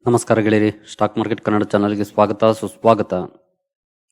ನಮಸ್ಕಾರ ಗೆಳೆಯರಿ, stock market Kannada ಚಾನಲ್ಗೆ ಸುಸ್ವಾಗತ.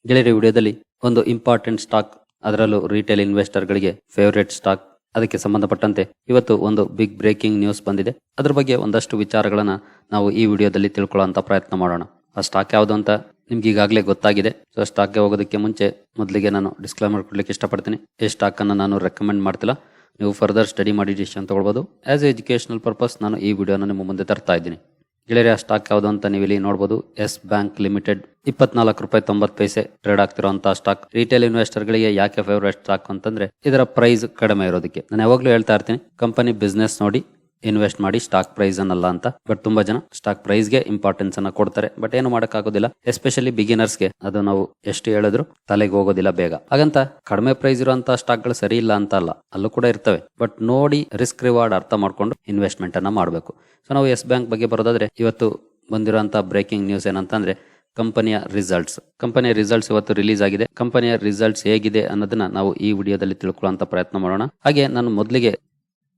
ಗೆಳೆಯರಿ, ವಿಡಿಯೋದಲ್ಲಿ ಒಂದು ಇಂಪಾರ್ಟೆಂಟ್ ಸ್ಟಾಕ್, ಅದರಲ್ಲೂ ರಿಟೇಲ್ ಇನ್ವೆಸ್ಟರ್ಗಳಿಗೆ ಫೇವರೇಟ್ ಸ್ಟಾಕ್, ಅದಕ್ಕೆ ಸಂಬಂಧಪಟ್ಟಂತೆ ಇವತ್ತು ಒಂದು ಬಿಗ್ ಬ್ರೇಕಿಂಗ್ ನ್ಯೂಸ್ ಬಂದಿದೆ. ಅದ್ರ ಬಗ್ಗೆ ಒಂದಷ್ಟು ವಿಚಾರಗಳನ್ನ ನಾವು ಈ ವಿಡಿಯೋದಲ್ಲಿ ತಿಳ್ಕೊಳ್ಳುವಂತ ಪ್ರಯತ್ನ ಮಾಡೋಣ. ಆ ಸ್ಟಾಕ್ ಯಾವುದು ಅಂತ ನಿಮ್ಗೆ ಈಗಾಗಲೇ ಗೊತ್ತಾಗಿದೆ. ಸೊ ಸ್ಟಾಕ್ಗೆ ಹೋಗೋದಕ್ಕೆ ಮುಂಚೆ ಮೊದಲಿಗೆ ನಾನು ಡಿಸ್ಕ್ಲೇಮರ್ ಕೊಡ್ಲಿಕ್ಕೆ ಇಷ್ಟಪಡ್ತೀನಿ. ಈ ಸ್ಟಾಕ್ ಅನ್ನು ನಾನು ರೆಕಮೆಂಡ್ ಮಾಡ್ತಿಲ್ಲ, ನೀವು ಫರ್ದರ್ ಸ್ಟಡಿ ಮಾಡಿ ಡಿಸಿಷನ್ ತಗೊಳ್ಬಹುದು. ಆಸ್ ಎ ಎಜುಕೇಶನಲ್ ಪರ್ಪಸ್ ನಾನು ಈ ವಿಡಿಯೋನ ನಿಮ್ಮ ಮುಂದೆ ತರ್ತಾ ಇದ್ದೀನಿ. ಗೆಳೆಯರಿ, ಆ ಸ್ಟಾಕ್ ಯಾವುದು ಅಂತ ನೀವು ಇಲ್ಲಿ ನೋಡಬಹುದು. ಎಸ್ ಬ್ಯಾಂಕ್ ಲಿಮಿಟೆಡ್, ₹24.90 ಟ್ರೇಡ್ ಆಗ್ತಿರುವಂತಹ ಸ್ಟಾಕ್. ರಿಟೇಲ್ ಇನ್ವೆಸ್ಟರ್ ಗಳಿಗೆ ಯಾಕೆ ಫೇವರೇಟ್ ಸ್ಟಾಕ್ ಅಂತಂದ್ರೆ ಇದರ ಪ್ರೈಸ್ ಕಡಿಮೆ ಇರೋದಕ್ಕೆ. ನಾನು ಯಾವಾಗ್ಲೂ ಹೇಳ್ತಾ ಇರ್ತೀನಿ, ಕಂಪನಿ ಬಿಸ್ನೆಸ್ ನೋಡಿ ಇನ್ವೆಸ್ಟ್ ಮಾಡಿ, ಸ್ಟಾಕ್ ಪ್ರೈಸ್ ಅನ್ನಲ್ಲ ಅಂತ. ಬಟ್ ತುಂಬಾ ಜನ ಸ್ಟಾಕ್ ಪ್ರೈಸ್ ಗೆ ಇಂಪಾರ್ಟೆನ್ಸ್ ಅನ್ನ ಕೊಡ್ತಾರೆ. ಬಟ್ ಏನು ಮಾಡಕ್ಕಾಗೋದಿಲ್ಲ, ಎಸ್ಪೆಷಲಿ ಬಿಗಿನರ್ಸ್ ಗೆ ಅದು ನಾವು ಎಷ್ಟು ಹೇಳಿದ್ರು ತಲೆಗೆ ಹೋಗೋದಿಲ್ಲ ಬೇಗ. ಹಾಗಂತ ಕಡಿಮೆ ಪ್ರೈಸ್ ಇರುವಂತಹ ಸ್ಟಾಕ್ ಗಳು ಸರಿ ಇಲ್ಲ ಅಂತ ಅಲ್ಲ, ಅಲ್ಲೂ ಕೂಡ ಇರ್ತವೆ. ಬಟ್ ನೋಡಿ ರಿಸ್ಕ್ ರಿವಾರ್ಡ್ ಅರ್ಥ ಮಾಡ್ಕೊಂಡು ಇನ್ವೆಸ್ಟ್ಮೆಂಟ್ ಅನ್ನ ಮಾಡಬೇಕು. ಸೊ ನಾವು ಎಸ್ ಬ್ಯಾಂಕ್ ಬಗ್ಗೆ ಬರೋದಾದ್ರೆ, ಇವತ್ತು ಬಂದಿರುವಂತಹ ಬ್ರೇಕಿಂಗ್ ನ್ಯೂಸ್ ಏನಂತಂದ್ರೆ ಕಂಪನಿಯ ರಿಸಲ್ಟ್ಸ್ ಇವತ್ತು ರಿಲೀಸ್ ಆಗಿದೆ. ಕಂಪನಿಯ ರಿಸಲ್ಟ್ಸ್ ಹೇಗಿದೆ ಅನ್ನೋದನ್ನ ನಾವು ಈ ವಿಡಿಯೋದಲ್ಲಿ ತಿಳ್ಕೊಳ್ಳುವಂತ ಪ್ರಯತ್ನ ಮಾಡೋಣ. ಹಾಗೆ ನಾನು ಮೊದಲಿಗೆ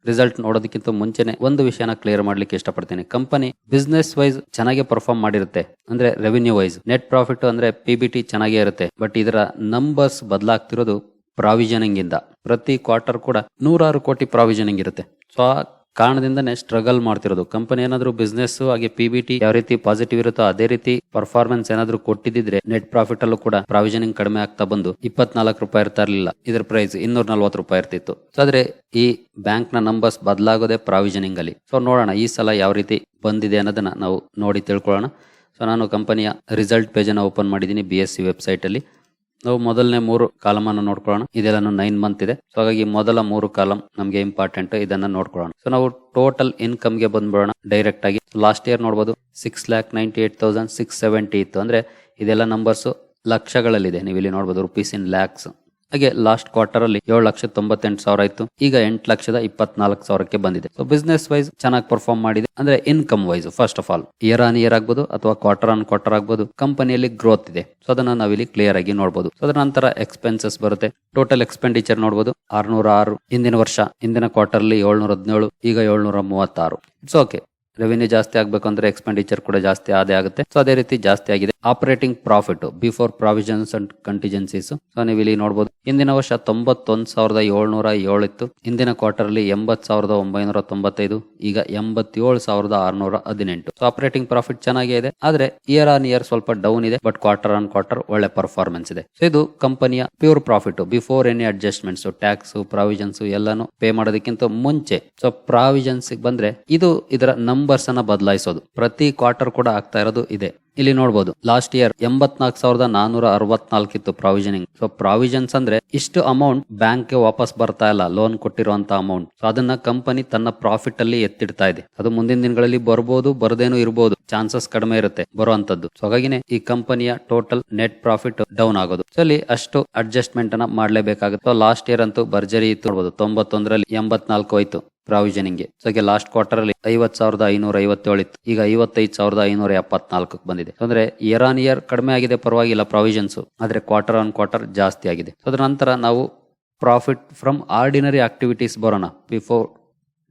ರಿಸಲ್ಟ್ ನೋಡೋದಕ್ಕಿಂತ ಮುಂಚೆನೆ ಒಂದು ವಿಷಯನ ಕ್ಲಿಯರ್ ಮಾಡ್ಲಿಕ್ಕೆ ಇಷ್ಟಪಡ್ತೀನಿ. ಕಂಪನಿ ಬಿಸ್ನೆಸ್ ವೈಸ್ ಚೆನ್ನಾಗಿ ಪರ್ಫಾರ್ಮ್ ಮಾಡಿರುತ್ತೆ, ಅಂದ್ರೆ ರೆವಿನ್ಯೂ ವೈಸ್. ನೆಟ್ ಪ್ರಾಫಿಟ್ ಅಂದ್ರೆ PBT ಚೆನ್ನಾಗೇ ಇರುತ್ತೆ. ಬಟ್ ಇದರ ನಂಬರ್ಸ್ ಬದಲಾಗ್ತಿರೋದು ಪ್ರಾವಿಷನಿಂಗ್ ಇಂದ. ಪ್ರತಿ ಕ್ವಾರ್ಟರ್ ಕೂಡ 106 ಕೋಟಿ ಪ್ರಾವಿಷನಿಂಗ್ ಇರುತ್ತೆ. ಸೊ ಆ ಕಾರಣದಿಂದನೇ ಸ್ಟ್ರಗಲ್ ಮಾಡ್ತಿರೋದು. ಕಂಪನಿ ಏನಾದ್ರು ಬಿಸ್ನೆಸ್ ಹಾಗೆ PBT ಯಾವ ರೀತಿ ಪಾಸಿಟಿವ್ ಇರುತ್ತೋ ಅದೇ ರೀತಿ ಪರ್ಫಾರ್ಮೆನ್ಸ್ ಏನಾದ್ರು ಕೊಟ್ಟಿದ್ರೆ ನೆಟ್ ಪ್ರಾಫಿಟ್ ಅಲ್ಲೂ ಕೂಡ ಪ್ರಾವಿಷನಿಂಗ್ ಕಡಿಮೆ ಆಗ್ತಾ ಬಂದು ₹24 ಇರ್ತಾ ಇರಲಿಲ್ಲ. ಇದರ ಪ್ರೈಸ್ ₹240 ಇರ್ತಿತ್ತು. ಸೊ ಆದ್ರೆ ಈ ಬ್ಯಾಂಕ್ ನ ನಂಬರ್ಸ್ ಬದಲಾಗೋದೇ ಪ್ರಾವಿಷನಿಂಗ್ ಅಲ್ಲಿ. ಸೊ ನೋಡೋಣ ಈ ಸಲ ಯಾವ ರೀತಿ ಬಂದಿದೆ ಅನ್ನೋದನ್ನ ನಾವು ನೋಡಿ ತಿಳ್ಕೊಳ್ಳೋಣ. ಸೊ ನಾನು ಕಂಪನಿಯ ರಿಸಲ್ಟ್ ಪೇಜ್ ಅನ್ನ ಓಪನ್ ಮಾಡಿದ್ದೀನಿ BSE ವೆಬ್ಸೈಟ್ ಅಲ್ಲಿ. ನಾವು ಮೊದಲನೇ 3 ಕಾಲಮ್ ಅನ್ನು ನೋಡ್ಕೊಳ್ಳೋಣ. ಇದೆಲ್ಲ 9 ಮಂತ್ ಇದೆ. ಸೊ ಹಾಗಾಗಿ ಮೊದಲ 3 ಕಾಲಮ್ ನಮಗೆ ಇಂಪಾರ್ಟೆಂಟ್, ಇದನ್ನ ನೋಡ್ಕೊಳ್ಳೋಣ. ಸೊ ನಾವು ಟೋಟಲ್ ಇನ್ಕಮ್ ಗೆ ಬಂದ್ಬಿಡೋಣ ಡೈರೆಕ್ಟ್ ಆಗಿ. ಲಾಸ್ಟ್ ಇಯರ್ ನೋಡಬಹುದು 6,98,670 ಇತ್ತು. ಅಂದ್ರೆ ಇದೆಲ್ಲ ನಂಬರ್ಸ್ ಲಕ್ಷಗಳಲ್ಲಿದೆ. ನೀವು ಇಲ್ಲಿ ನೋಡಬಹುದು ರುಪೀಸ್ ಇನ್ ಲ್ಯಾಕ್ಸ್. ಹಾಗೆ ಲಾಸ್ಟ್ ಕ್ವಾರ್ಟರ್ ಅಲ್ಲಿ 7,98,000 ಇತ್ತು. ಈಗ 8,24,000ಕ್ಕೆ ಬಂದಿದೆ. ಸೊ ಬಿಸ್ನೆಸ್ ವೈಸ್ ಚೆನ್ನಾಗಿ ಪರ್ಫಾರ್ಮ್ ಮಾಡಿದೆ. ಅಂದ್ರೆ income wise first of all year on year ಆಗ್ಬೋದು ಅಥವಾ ಕ್ವಾರ್ಟರ್ ಆನ್ ಕ್ವಾರ್ಟರ್ ಆಗ್ಬೋದು, ಕಂಪನಿಯಲ್ಲಿ ಗ್ರೋತ್ ಇದೆ. ಸೊ ಅದನ್ನ ನಾವಿಲ್ಲಿ ಕ್ಲಿಯರ್ ಆಗಿ ನೋಡಬಹುದು. ಸೊ ಅದರ ನಂತರ ಎಕ್ಸ್ಪೆನ್ಸಸ್ ಬರುತ್ತೆ. ಟೋಟಲ್ ಎಕ್ಸ್ಪೆಂಡಿಚರ್ ನೋಡಬಹುದು 606. ಹಿಂದಿನ ಕ್ವಾರ್ಟರ್ ಅಲ್ಲಿ 717, ಈಗ 736. It's okay. ರೆವಿನ್ಯೂ ಜಾಸ್ತಿ ಆಗ್ಬೇಕು ಅಂದ್ರೆ ಎಕ್ಸ್ಪೆಂಡಿಚರ್ ಕೂಡ ಜಾಸ್ತಿ ಆಗುತ್ತೆ. ಸೊ ಅದೇ ರೀತಿ ಜಾಸ್ತಿ ಆಗಿದೆ. Operating profit before provisions and contingencies. So ನೀವು ಇಲ್ಲಿ ನೋಡಬಹುದು ಹಿಂದಿನ ವರ್ಷ 91,707 ಇತ್ತು. ಹಿಂದಿನ ಕ್ವಾರ್ಟರ್ ಅಲ್ಲಿ 80,995, ಈಗ 87,618. ಸೊ ಆಪರೇಟಿಂಗ್ ಪ್ರಾಫಿಟ್ ಚೆನ್ನಾಗೇ ಇದೆ. ಆದ್ರೆ ಇಯರ್ ಆನ್ ಇಯರ್ ಸ್ವಲ್ಪ ಡೌನ್ ಇದೆ. ಬಟ್ ಕ್ವಾರ್ಟರ್ ಆನ್ ಕ್ವಾರ್ಟರ್ ಒಳ್ಳೆ ಪರ್ಫಾರ್ಮೆನ್ಸ್ ಇದೆ. ಸೊ ಇದು ಕಂಪನಿಯ pure profit before any adjustments, tax, provisions ಎಲ್ಲಾನು ಪೇ ಮಾಡೋದಕ್ಕಿಂತ ಮುಂಚೆ. ಸೊ ಪ್ರಾವಿಷನ್ಸ್ ಬಂದ್ರೆ ಇದು ಇದರ ನಂಬರ್ಸ್ ಅನ್ನ ಬದಲಾಯಿಸೋದು. ಪ್ರತಿ ಕ್ವಾರ್ಟರ್ ಕೂಡ ಆಗ್ತಾ ಇರೋದು ಇದೆ. ಇಲ್ಲಿ ನೋಡಬಹುದು ಲಾಸ್ಟ್ ಇಯರ್ 84,464 ಇತ್ತು ಪ್ರಾವಿಷನಿಂಗ್. ಸೊ ಪ್ರಾವಿಷನ್ಸ್ ಅಂದ್ರೆ ಇಷ್ಟು ಅಮೌಂಟ್ ಬ್ಯಾಂಕ್ ಗೆ ವಾಪಸ್ ಬರ್ತಾ ಇಲ್ಲ, ಲೋನ್ ಕೊಟ್ಟಿರುವಂತ ಅಮೌಂಟ್. ಸೊ ಅದನ್ನ ಕಂಪನಿ ತನ್ನ ಪ್ರಾಫಿಟ್ ಅಲ್ಲಿ ಎತ್ತಿಡ್ತಾ ಇದೆ. ಅದು ಮುಂದಿನ ದಿನಗಳಲ್ಲಿ ಬರ್ಬೋದು, ಬರದೇನು ಇರಬಹುದು, ಚಾನ್ಸಸ್ ಕಡಿಮೆ ಇರುತ್ತೆ ಬರುವಂತದ್ದು. ಸೊ ಹಾಗಾಗಿನೇ ಈ ಕಂಪನಿಯ ಟೋಟಲ್ ನೆಟ್ ಪ್ರಾಫಿಟ್ ಡೌನ್ ಆಗೋದು. ಸೊ ಅಲ್ಲಿ ಅಷ್ಟು ಅಡ್ಜಸ್ಟ್ಮೆಂಟ್ ಅನ್ನ ಮಾಡ್ಲೇಬೇಕಾಗುತ್ತೆ. ಲಾಸ್ಟ್ ಇಯರ್ ಅಂತೂ ಭರ್ಜರಿ ಇತ್ತು ನೋಡಬಹುದು. 91ರಲ್ಲಿ 84 ಹೋಯ್ತು ಪ್ರಾವಿಷನಿಂಗ್ ಗೆ. ಸೊ ಲಾಸ್ಟ್ ಕ್ವಾರ್ಟರ್ ಅಲ್ಲಿ 50,557 ಇತ್ತು. ಈಗ 55,574 ಬಂದಿದೆ. ಅಂದ್ರೆ ಇಯರ್ ಆನ್ ಇಯರ್ ಕಡಿಮೆ ಆಗಿದೆ, ಪರವಾಗಿಲ್ಲ ಪ್ರಾವಿಷನ್ಸ್. ಆದ್ರೆ ಕ್ವಾರ್ಟರ್ ಆನ್ ಕ್ವಾರ್ಟರ್ ಜಾಸ್ತಿ ಆಗಿದೆ. ಅದರ ನಂತರ ನಾವು ಪ್ರಾಫಿಟ್ ಫ್ರಮ್ ಆರ್ಡಿನರಿ ಆಕ್ಟಿವಿಟೀಸ್ ಬರೋಣ ಬಿಫೋರ್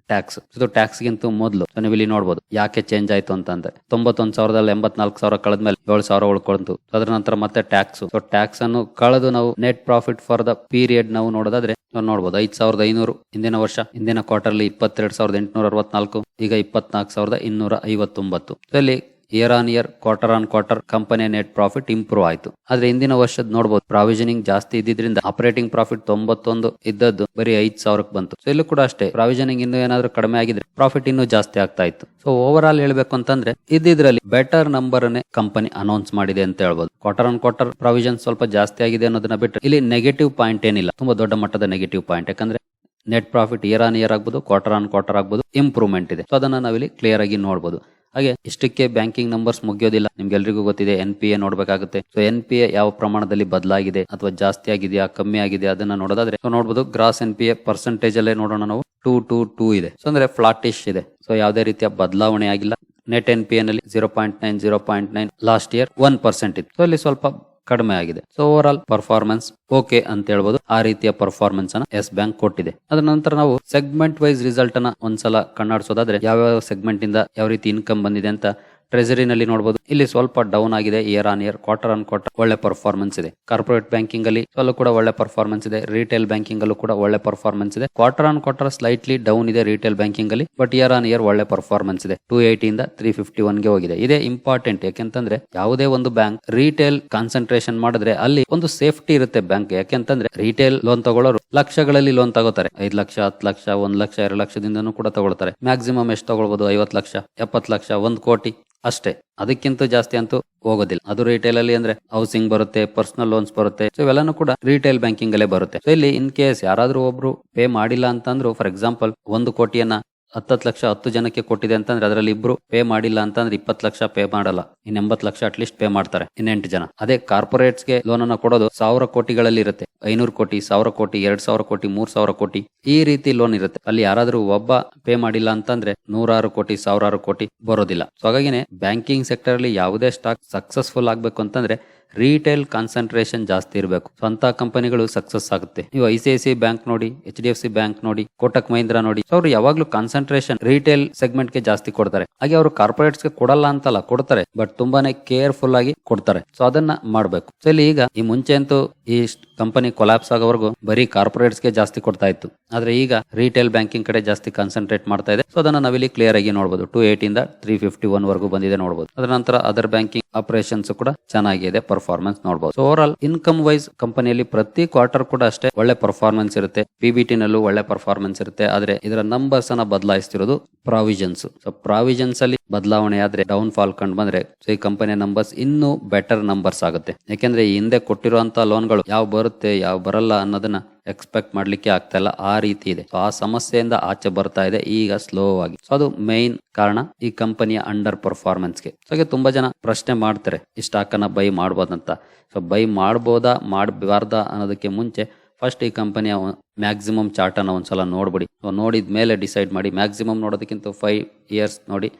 ಟ್ಯಾಕ್ಸ್. ಇದು ಟ್ಯಾಕ್ಸ್ ಗಿಂತ ಮೊದಲು. ನೀವು ಇಲ್ಲಿ ನೋಡಬಹುದು ಯಾಕೆ ಚೇಂಜ್ ಆಯ್ತು ಅಂತಂದ್ರೆ 91,000ದಲ್ಲಿ 84,000 ಕಳೆದ್ಮೇಲೆ 7,000 ಉಳ್ಕೊಂತು. ಅದರ ನಂತರ ಮತ್ತೆ ಟ್ಯಾಕ್ಸ್. ಸೊ ಟ್ಯಾಕ್ಸ್ ಅನ್ನು ಕಳೆದು ನಾವು net profit for the period ನಾವು ನೋಡೋದಾದ್ರೆ ನೋಡಬಹುದು 5,500 ಹಿಂದಿನ ಕ್ವಾರ್ಟರ್ ಅಲ್ಲಿ 22,864, ಈಗ 24,259. ಇಲ್ಲಿ year on year quarter on quarter ಕಂಪನಿಯ ನೆಟ್ ಪ್ರಾಫಿಟ್ ಇಂಪ್ರೂವ್ ಆಯ್ತು. ಆದ್ರೆ ಹಿಂದಿನ ವರ್ಷದ ನೋಡಬಹುದು ಪ್ರಾವಿಷನಿಂಗ್ ಜಾಸ್ತಿ ಇದ್ದಿದ್ರಿಂದ ಆಪರೇಟಿಂಗ್ ಪ್ರಾಫಿಟ್ 91 ಇದ್ದದ್ದು ಬರೀ 5,000ಕ್ಕೆ ಬಂತು. ಸೊ ಇಲ್ಲೂ ಕೂಡ ಅಷ್ಟೇ, ಪ್ರಾವಿಷನಿಂಗ್ ಇನ್ನೂ ಏನಾದ್ರೂ ಕಡಿಮೆ ಆಗಿದ್ರೆ ಪ್ರಾಫಿಟ್ ಇನ್ನೂ ಜಾಸ್ತಿ ಆಗ್ತಾ ಇತ್ತು. ಸೊ ಓವರ್ ಆಲ್ ಹೇಳ್ಬೇಕು ಅಂತಂದ್ರೆ ಇದ್ರಲ್ಲಿ ಬೆಟರ್ ನಂಬರ್ ಅನ್ನೇ ಕಂಪನಿ ಅನೌನ್ಸ್ ಮಾಡಿದೆ ಅಂತ ಹೇಳ್ಬೋದು. ಕ್ವಾರ್ಟರ್ ಆನ್ ಕ್ವಾರ್ಟರ್ ಪ್ರಾವಿಷನ್ ಸ್ವಲ್ಪ ಜಾಸ್ತಿ ಆಗಿದೆ ಅನ್ನೋದನ್ನ ಬಿಟ್ಟರೆ ಇಲ್ಲಿ ನೆಗೆಟಿವ್ ಪಾಯಿಂಟ್ ಏನಿಲ್ಲ, ತುಂಬಾ ದೊಡ್ಡ ಮಟ್ಟದ ನೆಗೆಟಿವ್ ಪಾಯಿಂಟ್. ಯಾಕಂದ್ರೆ net profit year on year ಆಗ್ಬೋದು, ಕ್ವಾರ್ಟರ್ ಆನ್ ಕ್ವಾರ್ಟರ್ ಆಗ್ಬೋದು, ಇಂಪ್ರೂವ್ಮೆಂಟ್ ಇದೆ. ಸೊ ಅದನ್ನ ನಾವಿಲ್ಲಿ ಕ್ಲಿಯರ್ ಆಗಿ ನೋಡಬಹುದು. ಹಾಗೆ ಇಷ್ಟಕ್ಕೆ ಬ್ಯಾಂಕಿಂಗ್ ನಂಬರ್ಸ್ ಮುಗಿಯೋದಿಲ್ಲ. ನಿಮ್ಗೆಲ್ರಿಗೂ ಗೊತ್ತಿದೆ NPA ನೋಡ್ಬೇಕಾಗುತ್ತೆ. ಸೊ NPA ಯಾವ ಪ್ರಮಾಣದಲ್ಲಿ ಬದಲಾಗಿದೆ ಅಥವಾ ಜಾಸ್ತಿ ಆಗಿದೆಯಾ ಕಮ್ಮಿ ಆಗಿದೆಯಾ ಅದನ್ನ ನೋಡೋದಾದ್ರೆ ನೋಡಬಹುದು. ಗ್ರಾಸ್ NPA ಪರ್ಸೆಂಟೇಜ್ ಅಲ್ಲೇ ನೋಡೋಣ ನಾವು 222 ಇದೆ. ಸೊ ಅಂದ್ರೆ ಫ್ಲಾಟಿಶ್ ಇದೆ. ಸೊ ಯಾವುದೇ ರೀತಿಯ ಬದಲಾವಣೆ ಆಗಿಲ್ಲ. ನೆಟ್ NPA ನಲ್ಲಿ 0.9 ಲಾಸ್ಟ್ ಇಯರ್ 1% ಇತ್ತು. ಸೊ ಇಲ್ಲಿ ಸ್ವಲ್ಪ ಕಡಿಮೆ ಆಗಿದೆ. So over all performance okay ಅಂತ ಹೇಳ್ಬೋದು. ಆ ರೀತಿಯ ಪರ್ಫಾರ್ಮೆನ್ಸ್ ಅನ್ನ ಎಸ್ ಬ್ಯಾಂಕ್ ಕೊಟ್ಟಿದೆ. ಅದರ ನಂತರ ನಾವು ಸೆಗ್ಮೆಂಟ್ ವೈಸ್ ರಿಸಲ್ಟ್ ಅನ್ನ ಒಂದ್ಸಲ ಕಣ್ಣಾಡಿಸೋದಾದ್ರೆ ಯಾವ ಸೆಗ್ಮೆಂಟ್ ಇಂದ ಯಾವ ರೀತಿ ಇನ್ಕಮ್ ಬಂದಿದೆ ಅಂತ ಟ್ರೆಜರಿನಲ್ಲಿ ನೋಡಬಹುದು ಇಲ್ಲಿ ಸ್ವಲ್ಪ ಡೌನ್ ಆಗಿದೆ year on year, quarter on quarter ಒಳ್ಳೆ ಪರ್ಫಾರ್ಮೆನ್ಸ್ ಇದೆ. ಕಾರ್ಪೊರೇಟ್ ಬ್ಯಾಂಕಿಂಗ್ ಅಲ್ಲಿ ಕೂಡ ಒಳ್ಳೆ ಪರ್ಫಾರ್ಮೆನ್ಸ್ ಇದೆ. ರಿಟೇಲ್ ಬ್ಯಾಂಕಿಂಗ್ ಅಲ್ಲೂ ಕೂಡ ಒಳ್ಳೆ ಪರ್ಫಾರ್ಮೆನ್ಸ್ ಇದೆ. Quarter on quarter slightly down ಇದೆ ರಿಟೇಲ್ ಬ್ಯಾಂಕಿಂಗ್ ಅಲ್ಲಿ, ಬಟ್ ಇಯರ್ ಆನ್ ಇಯರ್ ಒಳ್ಳೆ ಪರ್ಫಾರ್ಮೆನ್ಸ್ ಇದೆ. 280 ಇಂದ 351 ಗೆ ಹೋಗಿದೆ. ಇದೇ ಇಂಪಾರ್ಟೆಂಟ್, ಯಾಕೆಂತಂದ್ರೆ ಯಾವುದೇ ಒಂದು ಬ್ಯಾಂಕ್ ರಿಟೇಲ್ ಕಾನ್ಸಂಟ್ರೇಷನ್ ಮಾಡಿದ್ರೆ ಅಲ್ಲಿ ಒಂದು ಸೇಫ್ಟಿ ಇರುತ್ತೆ ಬ್ಯಾಂಕ್. ಯಾಕೆಂತಂದ್ರೆ ರಿಟೇಲ್ ಲೋನ್ ತಗೊಳ್ಳೋರು ಲಕ್ಷಗಳಲ್ಲಿ ಲೋನ್ ತಗೋತಾರೆ. 5 ಲಕ್ಷ, 10 ಲಕ್ಷ, 1 ಲಕ್ಷ, 2 ಲಕ್ಷದಿಂದನೂ ಕೂಡ ತಗೊಳ್ತಾರೆ. ಮ್ಯಾಕ್ಸಿಮಮ್ ಎಷ್ಟು ತಗೊಳ್ಬಹುದು? 50 ಲಕ್ಷ, 70 ಲಕ್ಷ, 1 ಕೋಟಿ ಅಷ್ಟೇ. ಅದಕ್ಕಿಂತ ಜಾಸ್ತಿ ಅಂತೂ ಹೋಗೋದಿಲ್ಲ. ಅದು ರಿಟೇಲ್ ಅಲ್ಲಿ ಅಂದ್ರೆ ಹೌಸಿಂಗ್ ಬರುತ್ತೆ, ಪರ್ಸನಲ್ ಲೋನ್ಸ್ ಬರುತ್ತೆ. ಸೊ ಇವೆಲ್ಲಾನು ಕೂಡ ರಿಟೇಲ್ ಬ್ಯಾಂಕಿಂಗ್ ಅಲ್ಲೇ ಬರುತ್ತೆ. ಸೊ ಇಲ್ಲಿ ಇನ್ ಕೇಸ್ ಯಾರಾದ್ರೂ ಒಬ್ರು ಪೇ ಮಾಡಿಲ್ಲ ಅಂತಂದ್ರು, ಫಾರ್ ಎಕ್ಸಾಂಪಲ್ 1 ಕೋಟಿಯನ್ನ 10 ಲಕ್ಷ 10 ಜನಕ್ಕೆ ಕೊಟ್ಟಿದೆ ಅಂತಂದ್ರೆ ಅದರಲ್ಲಿ ಇಬ್ರು ಪೇ ಮಾಡಿಲ್ಲ ಅಂತಂದ್ರೆ 20 ಲಕ್ಷ ಪೇ ಮಾಡಲ್ಲ, ಇನ್ 80 ಲಕ್ಷ ಅಟ್ಲೀಸ್ಟ್ ಪೇ ಮಾಡ್ತಾರೆ ಇನ್ 8 ಜನ. ಅದೇ ಕಾರ್ಪೊರೇಟ್ಸ್ ಗೆ ಲೋನ್ ಅನ್ನ ಕೊಡೋದು 1000 ಕೋಟಿಗಳಲ್ಲಿ ಇರುತ್ತೆ. 500 ಕೋಟಿ, 1000 ಕೋಟಿ, 2000 ಕೋಟಿ, 3000 ಕೋಟಿ ಈ ರೀತಿ ಲೋನ್ ಇರುತ್ತೆ. ಅಲ್ಲಿ ಯಾರಾದ್ರೂ ಒಬ್ಬ ಪೇ ಮಾಡಿಲ್ಲ ಅಂತಂದ್ರೆ 100 ಕೋಟಿ, 1000 ಕೋಟಿ ಬರೋದಿಲ್ಲ. ಸೊ ಹಾಗಾಗಿನೇ ಬ್ಯಾಂಕಿಂಗ್ ಸೆಕ್ಟರ್ ಅಲ್ಲಿ ಯಾವುದೇ ಸ್ಟಾಕ್ ಸಕ್ಸಸ್ಫುಲ್ ಆಗ್ಬೇಕು ಅಂತಂದ್ರೆ ರಿಟೇಲ್ ಕಾನ್ಸಂಟ್ರೇಷನ್ ಜಾಸ್ತಿ ಇರಬೇಕು. ಸ್ವಂತ ಕಂಪನಿಗಳು ಸಕ್ಸಸ್ ಆಗುತ್ತೆ. ನೀವು ICICI ಬ್ಯಾಂಕ್ ನೋಡಿ, HDFC ಬ್ಯಾಂಕ್ ನೋಡಿ, ಕೋಟಕ್ ಮಹೀಂದ್ರ ನೋಡಿ, ಅವರು ಯಾವಾಗ್ಲೂ ಕಾನ್ಸಂಟ್ರೇಷನ್ ರಿಟೇಲ್ ಸೆಗ್ಮೆಂಟ್ ಗೆ ಜಾಸ್ತಿ ಕೊಡ್ತಾರೆ. ಹಾಗೆ ಅವರು ಕಾರ್ಪೊರೇಟ್ಸ್ ಗೆ ಕೊಡಲ್ಲ ಅಂತಲ್ಲ, ಕೊಡ್ತಾರೆ, ಬಟ್ ತುಂಬಾನೇ ಕೇರ್ಫುಲ್ ಆಗಿ ಕೊಡ್ತಾರೆ. ಸೊ ಅದನ್ನ ಮಾಡ್ಬೇಕು. ಸೊ ಇಲ್ಲಿ ಈಗ ಈ ಮುಂಚೆ ಅಂತೂ ಈ ಕಂಪನಿ ಕೊಲಾಪ್ಸ್ ಆಗೋವರೆಗೂ ಬರೀ ಕಾರ್ಪೊರೇಟ್ಸ್ ಗೆ ಜಾಸ್ತಿ ಕೊಡ್ತಾ ಇತ್ತು. ಆದ್ರೆ ಈಗ ರಿಟೇಲ್ ಬ್ಯಾಂಕಿಂಗ್ ಕಡೆ ಜಾಸ್ತಿ ಕಾನ್ಸಂಟ್ರೇಟ್ ಮಾಡ್ತಾ ಇದೆ. ಸೊ ಅದನ್ನ ನಾವಿಲ್ಲಿ ಕ್ಲಿಯರ್ ಆಗಿ ನೋಡಬಹುದು. 280 ಇಂದ 351 ವರೆಗೂ ಬಂದಿದೆ ನೋಡಬಹುದು. ಅದರ ನಂತರ ಅದರ್ ಬ್ಯಾಂಕಿಂಗ್ ಆಪರೇಷನ್ಸ್ ಕೂಡ ಚೆನ್ನಾಗಿದೆ, ಪರ್ಫಾರ್ಮೆನ್ಸ್ ನೋಡಬಹುದು. So overall income wise ಕಂಪನಿಯಲ್ಲಿ ಪ್ರತಿ ಕ್ವಾರ್ಟರ್ ಕೂಡ ಅಷ್ಟೇ ಒಳ್ಳೆ ಪರ್ಫಾರ್ಮೆನ್ಸ್ ಇರುತ್ತೆ. PBT ನಲ್ಲೂ ಒಳ್ಳೆ ಪರ್ಫಾರ್ಮೆನ್ಸ್ ಇರುತ್ತೆ. ಆದ್ರೆ ಇದರ ನಂಬರ್ಸ್ ಅನ್ನ ಬದಲಾಯಿಸ್ತಿರೋದು ಪ್ರಾವಿಷನ್ಸ್. ಸೊ ಪ್ರಾವಿಷನ್ಸ್ ಅಲ್ಲಿ ಬದಲಾವಣೆ ಆದ್ರೆ ಡೌನ್ ಫಾಲ್ ಕಂಡು ಬಂದ್ರೆ ಸೊ ಈ ಕಂಪನಿಯ ನಂಬರ್ಸ್ ಇನ್ನೂ ಬೆಟರ್ ನಂಬರ್ಸ್ ಆಗುತ್ತೆ. ಯಾಕೆಂದ್ರೆ ಈ ಹಿಂದೆ ಕೊಟ್ಟಿರುವಂತಹ ಲೋನ್ಗಳು ಯಾವ ಬರುತ್ತೆ ಯಾವ ಬರಲ್ಲ ಅನ್ನೋದನ್ನ ಎಕ್ಸ್ಪೆಕ್ಟ್ ಮಾಡ್ಲಿಕ್ಕೆ ಆಗ್ತಾ ಇಲ್ಲ, ಆ ರೀತಿ ಇದೆ. ಸೊ ಆ ಸಮಸ್ಯೆಯಿಂದ ಆಚೆ ಬರ್ತಾ ಇದೆ ಈಗ ಸ್ಲೋ ಆಗಿ. ಸೊ ಅದು ಮೈನ್ ಕಾರಣ ಈ ಕಂಪನಿಯ ಅಂಡರ್ ಪರ್ಫಾರ್ಮೆನ್ಸ್ ಗೆ. ಸೊ ಹಾಗೆ ತುಂಬಾ ಜನ ಪ್ರಶ್ನೆ ಮಾಡ್ತಾರೆ ಈ ಸ್ಟಾಕ್ ಅನ್ನ ಬೈ ಮಾಡ್ಬೋದಂತ. ಸೊ ಬೈ ಮಾಡ್ಬೋದಾ ಮಾಡಬಾರ್ದಾ ಅನ್ನೋದಕ್ಕೆ ಮುಂಚೆ ಫಸ್ಟ್ ಈ ಕಂಪನಿಯ ಮ್ಯಾಕ್ಸಿಮಮ್ ಚಾರ್ಟ್ ಅನ್ನ ಒಂದ್ಸಲ ನೋಡ್ಬಿಡಿ. ನೋಡಿದ ಮೇಲೆ ಡಿಸೈಡ್ ಮಾಡಿ. ಮ್ಯಾಕ್ಸಿಮಮ್ ನೋಡೋದಕ್ಕಿಂತ 5 ಇಯರ್ಸ್ ನೋಡಿ.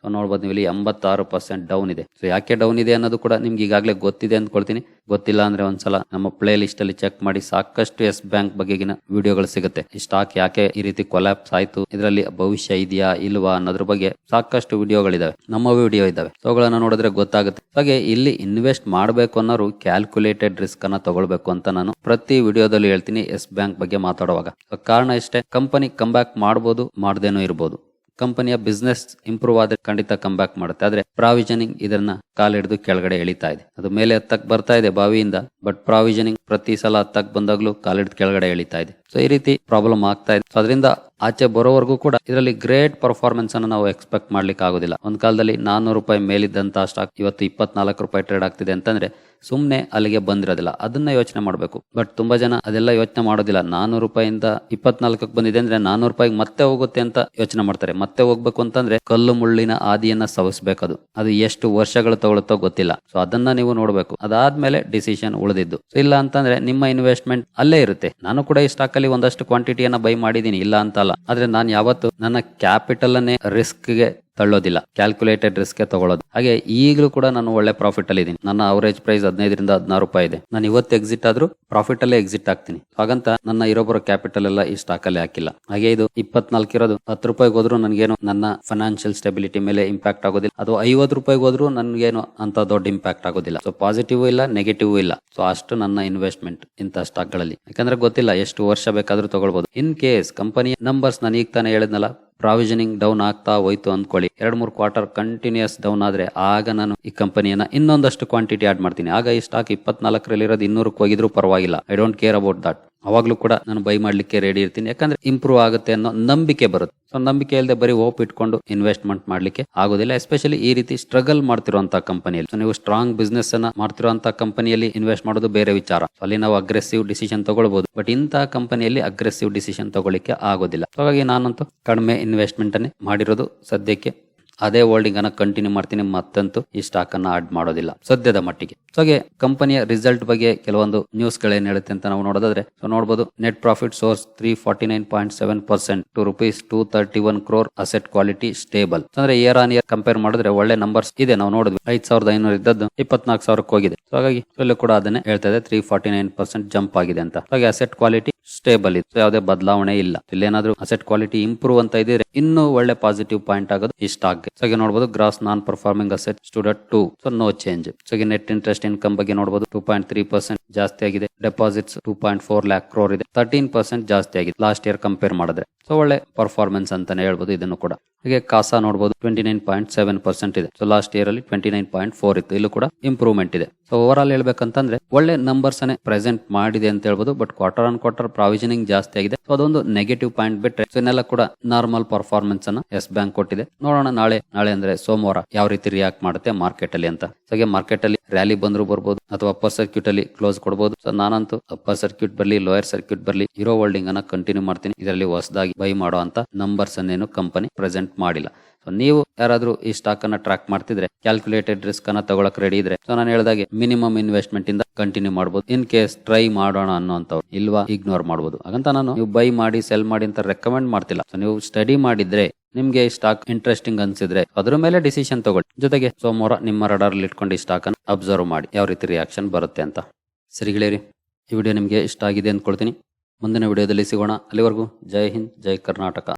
ನೋಡ್ಬೋದು ನೀವು ಇಲ್ಲಿ 86% ಡೌನ್ ಇದೆ. ಸೊ ಯಾಕೆ ಡೌನ್ ಇದೆ ಅನ್ನೋದು ಕೂಡ ನಿಮ್ಗೆ ಈಗಾಗಲೇ ಗೊತ್ತಿದೆ ಅಂದ್ಕೊಳ್ತೀನಿ. ಗೊತ್ತಿಲ್ಲ ಅಂದ್ರೆ ಒಂದ್ಸಲ ನಮ್ಮ ಪ್ಲೇ ಲಿಸ್ಟ್ ಅಲ್ಲಿ ಚೆಕ್ ಮಾಡಿ. ಸಾಕಷ್ಟು ಎಸ್ ಬ್ಯಾಂಕ್ ಬಗೆಗಿನ ವಿಡಿಯೋಗಳು ಸಿಗುತ್ತೆ. ಈ ಸ್ಟಾಕ್ ಯಾಕೆ ಈ ರೀತಿ ಕೊಲಾಪ್ಸ್ ಆಯ್ತು, ಇದರಲ್ಲಿ ಭವಿಷ್ಯ ಇದೆಯಾ ಇಲ್ವಾ ಅನ್ನೋದ್ರ ಬಗ್ಗೆ ಸಾಕಷ್ಟು ವಿಡಿಯೋಗಳಿದಾವೆ, ನಮ್ಮ ವಿಡಿಯೋ ಇದಾವೆ. ಅವುಗಳನ್ನ ನೋಡಿದ್ರೆ ಗೊತ್ತಾಗುತ್ತೆ. ಹಾಗೆ ಇಲ್ಲಿ ಇನ್ವೆಸ್ಟ್ ಮಾಡಬೇಕು ಅನ್ನೋರು ಕ್ಯಾಲ್ಕುಲೇಟೆಡ್ ರಿಸ್ಕ್ ಅನ್ನ ತಗೊಳ್ಬೇಕು ಅಂತ ನಾನು ಪ್ರತಿ ವಿಡಿಯೋದಲ್ಲಿ ಹೇಳ್ತೀನಿ ಎಸ್ ಬ್ಯಾಂಕ್ ಬಗ್ಗೆ ಮಾತಾಡುವಾಗ. ಕಾರಣ ಇಷ್ಟೇ, ಕಂಪನಿ ಕಮ್ ಬ್ಯಾಕ್ ಮಾಡಬಹುದು, ಮಾಡದೇನೂ ಇರಬಹುದು. ಕಂಪನಿಯ ಬಿಸ್ನೆಸ್ ಇಂಪ್ರೂವ್ ಆದ್ರೆ ಖಂಡಿತ ಕಮ್ ಬ್ಯಾಕ್ ಮಾಡುತ್ತೆ. ಆದ್ರೆ ಪ್ರಾವಿಷನಿಂಗ್ ಇದನ್ನ ಕಾಲಿಡಿದು ಕೆಳಗಡೆ ಎಳಿತಾ ಇದೆ. ಅದು ಮೇಲೆ ಹತ್ತಕ್ ಬರ್ತಾ ಇದೆ ಬಾವಿಯಿಂದ, ಬಟ್ ಪ್ರಾವಿಷನಿಂಗ್ ಪ್ರತಿ ಸಲ ಹತ್ತಕ್ ಬಂದಾಗ್ಲೂ ಕಾಲಿಡಿದು ಕೆಳಗಡೆ ಎಳಿತಾ ಇದೆ. ಸೊ ಈ ರೀತಿ ಪ್ರಾಬ್ಲಮ್ ಆಗ್ತಾ ಇದೆ. ಸೊ ಅದರಿಂದ ಆಚೆ ಬರೋವರೆಗೂ ಕೂಡ ಇದರಲ್ಲಿ ಗ್ರೇಟ್ ಪರ್ಫಾರ್ಮೆನ್ಸ್ ಅನ್ನು ನಾವು ಎಕ್ಸ್ಪೆಕ್ಟ್ ಮಾಡ್ಲಿಕ್ಕೆ ಆಗೋದಿಲ್ಲ. ಒಂದ್ ಕಾಲದಲ್ಲಿ 400 ರೂಪಾಯಿ ಮೇಲಿದ್ದಂತ ಸ್ಟಾಕ್ ಇವತ್ತು 24 ರೂಪಾಯಿ ಟ್ರೇಡ್ ಆಗ್ತಿದೆ ಅಂತಂದ್ರೆ ಸುಮ್ನೆ ಅಲ್ಲಿಗೆ ಬಂದಿರೋದಿಲ್ಲ. ಅದನ್ನ ಯೋಚನೆ ಮಾಡಬೇಕು. ಬಟ್ ತುಂಬಾ ಜನ ಅದೆಲ್ಲ ಯೋಚನೆ ಮಾಡೋದಿಲ್ಲ. 400 ರೂಪಾಯಿಂದ 24ಕ್ಕೆ ಬಂದಿದೆ ಅಂದ್ರೆ 400 ರೂಪಾಯಿಗೆ ಮತ್ತೆ ಹೋಗುತ್ತೆ ಅಂತ ಯೋಚನೆ ಮಾಡ್ತಾರೆ. ಮತ್ತೆ ಹೋಗ್ಬೇಕು ಅಂತಂದ್ರೆ ಕಲ್ಲು ಮುಳ್ಳಿನ ಆದಿಯನ್ನ ಸವಿಸ್ಬೇಕದು. ಅದು ಎಷ್ಟು ವರ್ಷಗಳು ತಗೊಳುತ್ತೋ ಗೊತ್ತಿಲ್ಲ. ಸೊ ಅದನ್ನ ನೀವು ನೋಡ್ಬೇಕು. ಅದಾದ್ಮೇಲೆ ಡಿಸಿಷನ್ ಉಳಿದಿದ್ದು. ಇಲ್ಲ ಅಂತಂದ್ರೆ ನಿಮ್ಮ ಇನ್ವೆಸ್ಟ್ಮೆಂಟ್ ಅಲ್ಲೇ ಇರುತ್ತೆ. ನಾನು ಕೂಡ ಈ ಸ್ಟಾಕ್ ಅಲ್ಲಿ ಒಂದಷ್ಟು ಕ್ವಾಂಟಿಟಿಯನ್ನ ಬೈ ಮಾಡಿದೀನಿ, ಇಲ್ಲ ಅಂತ ಅಲ್ಲ. ಆದ್ರೆ ನಾನು ಯಾವತ್ತು ನನ್ನ ಕ್ಯಾಪಿಟಲ್ ಅನ್ನೇ ರಿಸ್ಕ್ ಗೆ ತಳ್ಳೋದಿಲ್ಲ, ಕ್ಯಾಲ್ಕುಲೇಟೆಡ್ ರಿಸ್ಕ್ ತಗೊಳ್ಳೋದು. ಹಾಗೆ ಈಗಲೂ ಕೂಡ ನಾನು ಒಳ್ಳೆ ಪ್ರಾಫಿಟ್ ಅಲ್ಲಿ ಇದೀನಿ. ನನ್ನ ಅವರೇಜ್ ಪ್ರೈಸ್ 15 ರಿಂದ 16 ರೂಪಾಯಿ ಇದೆ. ನಾನು ಇವತ್ತು ಎಕ್ಸಿಟ್ ಆದ್ರೂ ಪ್ರಾಫಿಟ್ ಅಲ್ಲೇ ಎಕ್ಸಿಟ್ ಆಗ್ತೀನಿ. ಹಾಗಂತ ನನ್ನ ಇರೋಬರೋ ಕ್ಯಾಪಿಟಲ್ ಎಲ್ಲ ಈ ಸ್ಟಾಕ್ ಅಲ್ಲಿ ಹಾಕಿಲ್ಲ. ಹಾಗೆ ಇದು 24 ಇರೋದು 10 ರೂಪಾಯಿಗೆ ಹೋದ್ರು ನನ್ಗೇನು ನನ್ನ ಫೈನಾನ್ಷಿಯಲ್ ಸ್ಟೆಬಿಲಿಟಿ ಮೇಲೆ ಇಂಪ್ಯಾಕ್ಟ್ ಆಗೋದಿಲ್ಲ. ಅದು 50 ರೂಪಾಯಿಗೆ ಹೋದ್ರು ನನ್ಗೇನು ಅಂತ ದೊಡ್ಡ ಇಂಪ್ಯಾಕ್ಟ್ ಆಗೋದಿಲ್ಲ. ಸೊ ಪಾಸಿಟಿವ್ ಇಲ್ಲ, ನೆಗೆಟಿವ್ ಇಲ್ಲ. ಸೊ ಅಷ್ಟು ನನ್ನ ಇನ್ವೆಸ್ಟ್ಮೆಂಟ್ ಇಂಥ ಸ್ಟಾಕ್ ಗಳಲ್ಲಿ. ಯಾಕಂದ್ರೆ ಗೊತ್ತಿಲ್ಲ ಎಷ್ಟು ವರ್ಷ ಬೇಕಾದ್ರೂ ತಗೊಳ್ಬಹುದು. ಇನ್ ಕೇಸ್ ಕಂಪನಿಯ ನಂಬರ್ಸ್ ನಾನು ಈಗ ತಾನೇ ಹೇಳಿದ್ನಲ್ಲ, ಪ್ರಾವಿಷನಿಂಗ್ ಡೌನ್ ಆಗ್ತಾ ಹೋಯ್ತು ಅಂದ್ಕೊಳ್ಳಿ, 2-3 ಕ್ವಾರ್ಟರ್ ಕಂಟಿನ್ಯೂಸ್ ಡೌನ್ ಆದ್ರೆ ಆಗ ನಾನು ಈ ಕಂಪನಿಯನ್ನ ಇನ್ನೊಂದಷ್ಟು ಕ್ವಾಂಟಿಟಿ ಆಡ್ ಮಾಡ್ತೀನಿ. ಆಗ ಈ ಸ್ಟಾಕ್ 24 ಇರೋದು 200ಕ್ಕೆ ಹೋಗಿದ್ರು ಪರವಾಗಿಲ್ಲ. I don't care about that. ಅವಾಗ್ಲೂ ಕೂಡ ನಾನು ಬೈ ಮಾಡ್ಲಿಕ್ಕೆ ರೆಡಿ ಇರ್ತೀನಿ. ಯಾಕಂದ್ರೆ ಇಂಪ್ರೂವ್ ಆಗುತ್ತೆ ಅನ್ನೋ ನಂಬಿಕೆ ಬರುತ್ತೆ. ಸೊ ನಂಬಿಕೆ ಇಲ್ಲದೆ ಬರೀ ಹೋಪ್ ಇಟ್ಕೊಂಡು ಇನ್ವೆಸ್ಟ್ಮೆಂಟ್ ಮಾಡ್ಲಿಕ್ಕೆ ಆಗೋದಿಲ್ಲ. ಎಸ್ಪೆಷಲಿ ಈ ರೀತಿ ಸ್ಟ್ರಗಲ್ ಮಾಡ್ತಿರುವಂತಹ ಕಂಪನಿಯಲ್ಲಿ. ಸೊ ನೀವು ಸ್ಟ್ರಾಂಗ್ ಬಿಸ್ನೆಸ್ ಅನ್ನ ಮಾಡ್ತಿರುವಂತಹ ಕಂಪನಿಯಲ್ಲಿ ಇನ್ವೆಸ್ಟ್ ಮಾಡೋದು ಬೇರೆ ವಿಚಾರ. ಅಲ್ಲಿ ನಾವು ಅಗ್ರೆಸಿವ್ ಡಿಸಿಷನ್ ತಗೊಳ್ಬಹುದು. ಬಟ್ ಇಂತಹ ಕಂಪನಿಯಲ್ಲಿ ಅಗ್ರೆಸಿವ್ ಡಿಸಿಷನ್ ತಗೊಳ್ಳಿಕ್ಕೆ ಆಗೋದಿಲ್ಲ. ಹಾಗಾಗಿ ನಾನಂತೂ ಕಡಿಮೆ ಇನ್ವೆಸ್ಟ್ಮೆಂಟ್ ಅನ್ನೇ ಮಾಡಿರೋದು ಸದ್ಯಕ್ಕೆ. ಅದೇ ಹೋಲ್ಡಿಂಗ್ ಅನ್ನ ಕಂಟಿನ್ಯೂ ಮಾಡ್ತೀನಿ. ಮತ್ತಂತೂ ಈ ಸ್ಟಾಕ್ ಅನ್ನ ಆಡ್ ಮಾಡೋದಿಲ್ಲ ಸದ್ಯದ ಮಟ್ಟಿಗೆ. ಸೊ ಹಾಗೆ ಕಂಪನಿಯ ರಿಸಲ್ಟ್ ಬಗ್ಗೆ ಕೆಲವೊಂದು ನ್ಯೂಸ್ ಗಳೇನ್ ಹೇಳುತ್ತೆ ಅಂತ ನಾವು ನೋಡೋದಾದ್ರೆ, ಸೊ ನೋಡಬಹುದು net profit soars 349.7% to ₹231 crore. Asset quality stable. ಅಂದ್ರೆ ಇಯರ್ ಆನ್ ಇಯರ್ ಕಂಪೇರ್ ಮಾಡಿದ್ರೆ ಒಳ್ಳೆ ನಂಬರ್ಸ್ ಇದೆ. ನಾವು ನೋಡಿದ್ವಿ 5,500 ಇದ್ದದ್ದು 24,000ಕ್ಕೆ ಹೋಗಿದೆ. ಸೊ ಹಾಗಾಗಿ ಇಲ್ಲೂ ಕೂಡ ಅದನ್ನೇ ಹೇಳ್ತಾ ಇದೆ, 349% ಜಂಪ್ ಆಗಿದೆ ಅಂತ. ಹಾಗೆ ಅಸೆಟ್ ಕ್ವಾಲಿಟಿ ಸ್ಟೇಬಲ್ ಇದೆ. So, ಯಾವುದೇ ಬದಲಾವಣೆ ಇಲ್ಲ. ಇಲ್ಲೇನಾದ್ರೂ ಅಸೆಟ್ ಕ್ವಾಲಿಟಿ ಇಂಪ್ರೂವ್ ಅಂತ ಇದ್ರೆ ಇನ್ನೂ ಒಳ್ಳೆ ಪಾಸಿಟಿವ್ ಪಾಯಿಂಟ್ ಆಗೋದು ಈ ಸ್ಟಾಕ್. ಸೊ ಈಗ ನೋಡಬಹುದು gross non performing asset stood at 2. So no change. So ಈಗ ನೆಟ್ ಇಂಟ್ರೆಸ್ಟ್ ಇನ್ಕಮ್ ಬಗ್ಗೆ ನೋಡಬಹುದು 2.3% ಜಾಸ್ತಿ ಆಗಿದೆ. ಡೆಪಾಸಿಟ್ಸ್ 2.4 lakh crore ಇದೆ. 13% ಜಾಸ್ತಿ ಆಗಿದೆ ಲಾಸ್ಟ್ ಇಯರ್ ಕಂಪೇರ್ ಮಾಡಿದ್ರೆ. ಸೊ ಒಳ್ಳೆ ಪರ್ಫಾರ್ಮೆನ್ಸ್ ಅಂತಾನೆ ಹೇಳ್ಬೋದು ಇದನ್ನು ಕೂಡ. ಹಾಗೆ ಕಾಸಾ ನೋಡಬಹುದು 29.7% ಇದೆ. ಸೊ ಲಾಸ್ಟ್ ಇಯರ್ ಅಲ್ಲಿ 29.4 ಇತ್ತು. ಇಲ್ಲೂ ಕೂಡ ಇಂಪ್ರೂವ್ಮೆಂಟ್ ಇದೆ. ಸೊ ಓವರ್ ಆಲ್ ಹೇಳ್ಬೇಕಂತಂದ್ರೆ ಒಳ್ಳೆ ನಂಬರ್ಸ್ ಅನ್ನೇ ಪ್ರೆಸೆಂಟ್ ಮಾಡಿದೆ ಅಂತ ಹೇಳ್ಬೋದು. But quarter on quarter provisioning ಜಾಸ್ತಿ ಆಗಿದೆ. ಸೊ ಅದೊಂದು ನೆಗೆಟಿವ್ ಪಾಯಿಂಟ್ ಬಿಟ್ರೆ ಸೊ ಇನ್ನೆಲ್ಲ ಕೂಡ ನಾರ್ಮಲ್ ಪರ್ಫಾರ್ಮೆನ್ಸ್ ಅನ್ನ ಎಸ್ ಬ್ಯಾಂಕ್ ಕೊಟ್ಟಿದೆ. ನೋಡೋಣ ನಾಳೆ ಅಂದ್ರೆ ಸೋಮವಾರ ಯಾವ ರೀತಿ ರಿಯಾಕ್ಟ್ ಮಾಡುತ್ತೆ ಮಾರ್ಕೆಟ್ ಅಲ್ಲಿ ಅಂತ. ಸೊ ಹಾಗೆ ಮಾರ್ಕೆಟ್ ಅಲ್ಲಿ ರ್ಯಾಲಿ ಬಂದ್ರು ಬರ್ಬೋದು ಅಥವಾ ಅಪ್ಪರ್ ಸರ್ಕ್ಯೂಟ್ ಅಲ್ಲಿ ಕ್ಲೋಸ್ ಕೊಡಬಹುದು. ಸೊ ನಾನಂತೂ ಅಪ್ಪರ್ ಸರ್ಕ್ಯೂಟ್ ಬರ್ಲಿ ಲೋಯರ್ ಸರ್ಕ್ಯೂಟ್ ಬರ್ಲಿ ಇರೋ ಹೋಲ್ಡಿಂಗ್ ಅನ್ನ ಕಂಟಿನ್ಯೂ ಮಾಡ್ತೀನಿ. ಇದರಲ್ಲಿ ಹೊಸದಾಗಿ ಬೈ ಮಾಡೋ ಅಂತ ನಂಬರ್ಸ್ ಅನ್ನೇನು ಕಂಪನಿ ಪ್ರೆಸೆಂಟ್ ಮಾಡಿಲ್ಲ. ಸೊ ನೀವು ಯಾರಾದ್ರೂ ಈ ಸ್ಟಾಕ್ ಅನ್ನ ಟ್ರ್ಯಾಕ್ ಮಾಡ್ತಿದ್ರೆ ಕ್ಯಾಲ್ಕುಲೇಟೆಡ್ ರಿಸ್ಕ್ ಅನ್ನ ತಗೊಳಕ್ ರೆಡಿ ಇದ್ರೆ ಸೊ ನಾನು ಹೇಳಿದಾಗೆ ಮಿನಿಮಮ್ ಇನ್ವೆಸ್ಟ್ಮೆಂಟ್ ಇಂದ ಕಂಟಿನ್ಯೂ ಮಾಡಬಹುದು. ಇನ್ ಕೇಸ್ ಟ್ರೈ ಮಾಡೋಣ ಅನ್ನೋಂಥವ್ರು ಇಲ್ವಾ ಇಗ್ನೋರ್ ಮಾಡಬಹುದು. ಹಾಗಂತ ನಾನು ನೀವು ಬೈ ಮಾಡಿ ಸೆಲ್ ಮಾಡಿ ಅಂತ ರೆಕಮೆಂಡ್ ಮಾಡ್ತಿಲ್ಲ. ಸೊ ನೀವು ಸ್ಟಡಿ ಮಾಡಿದ್ರೆ ನಿಮ್ಗೆ ಈ ಸ್ಟಾಕ್ ಇಂಟ್ರೆಸ್ಟಿಂಗ್ ಅನ್ಸಿದ್ರೆ ಅದ್ರ ಮೇಲೆ ಡಿಸಿಷನ್ ತಗೊಳ್ಳಿ. ಜೊತೆಗೆ ಸೋಮವಾರ ನಿಮ್ಮ ರಡಾರ್ ಅಲ್ಲಿ ಇಟ್ಕೊಂಡು ಈ ಸ್ಟಾಕ್ ಅನ್ನು ಅಬ್ಸರ್ವ್ ಮಾಡಿ ಯಾವ ರೀತಿ ರಿಯಾಕ್ಷನ್ ಬರುತ್ತೆ ಅಂತ. ಸರಿ ಗೆಳೆಯರಿ, ಈ ವಿಡಿಯೋ ನಿಮ್ಗೆ ಇಷ್ಟ ಆಗಿದೆ ಅಂದ್ಕೊಳ್ತೀನಿ. ಮುಂದಿನ ವಿಡಿಯೋದಲ್ಲಿ ಸಿಗೋಣ. ಅಲ್ಲಿವರೆಗೂ ಜೈ ಹಿಂದ್, ಜೈ ಕರ್ನಾಟಕ.